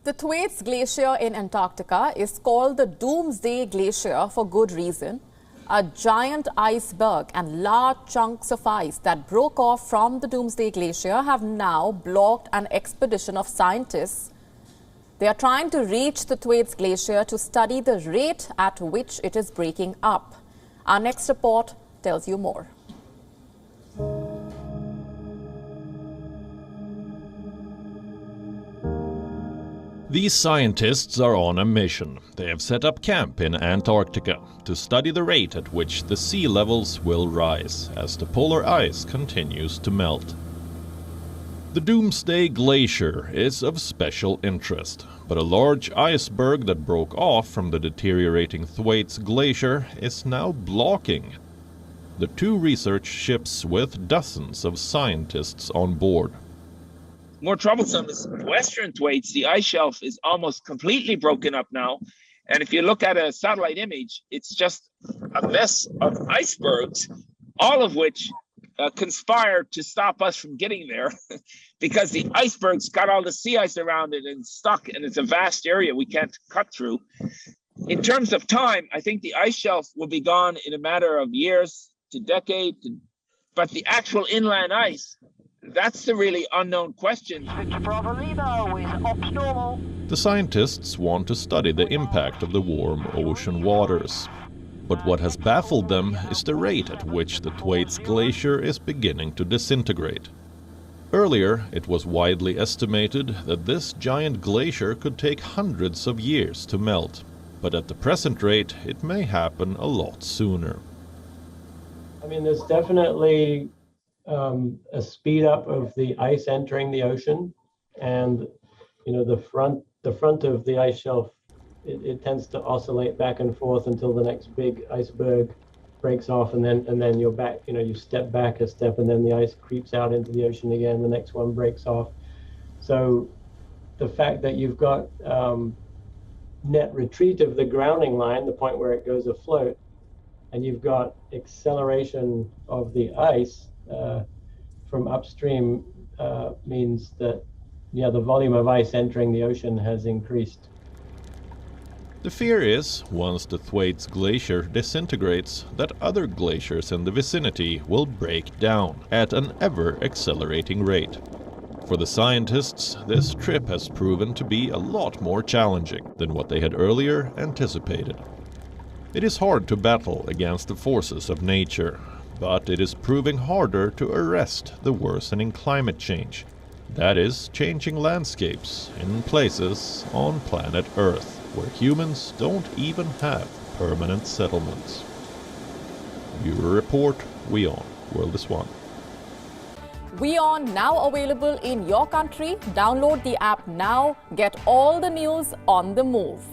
The Thwaites glacier in Antarctica is called the Doomsday Glacier for good reason. A giant iceberg and large chunks of ice that broke off from the Doomsday Glacier have now blocked an expedition of scientists. They are trying to reach the Thwaites Glacier to study the rate at which it is breaking up. Our next report tells you more. These scientists are on a mission. They have set up camp in Antarctica to study the rate at which the sea levels will rise as the polar ice continues to melt. The Doomsday Glacier is of special interest, but a large iceberg that broke off from the deteriorating Thwaites Glacier is now blocking the two research ships with dozens of scientists on board. More troublesome is western Thwaites. The ice shelf is almost completely broken up now. And if you look at a satellite image, it's just a mess of icebergs, all of which conspire to stop us from getting there because the iceberg's got all the sea ice around it and stuck, and it's a vast area we can't cut through. In terms of time, I think the ice shelf will be gone in a matter of years to decades, but the actual inland ice, that's the really unknown question. The scientists want to study the impact of the warm ocean waters. But what has baffled them is the rate at which the Thwaites Glacier is beginning to disintegrate. Earlier, it was widely estimated that this giant glacier could take hundreds of years to melt. But at the present rate, it may happen a lot sooner. I mean, there's definitely a speed up of the ice entering the ocean, and the front of the ice shelf, it tends to oscillate back and forth until the next big iceberg breaks off, and then you're back. You step back a step, and then the ice creeps out into the ocean again. The next one breaks off. So the fact that you've got net retreat of the grounding line, the point where it goes afloat, and you've got acceleration of the ice from upstream means that, the volume of ice entering the ocean has increased. The fear is, once the Thwaites Glacier disintegrates, that other glaciers in the vicinity will break down at an ever-accelerating rate. For the scientists, this trip has proven to be a lot more challenging than what they had earlier anticipated. It is hard to battle against the forces of nature, but it is proving harder to arrest the worsening climate change. That is, changing landscapes in places on planet Earth, where humans don't even have permanent settlements. Viewer Report, WION, World is One. WION now available in your country. Download the app now. Get all the news on the move.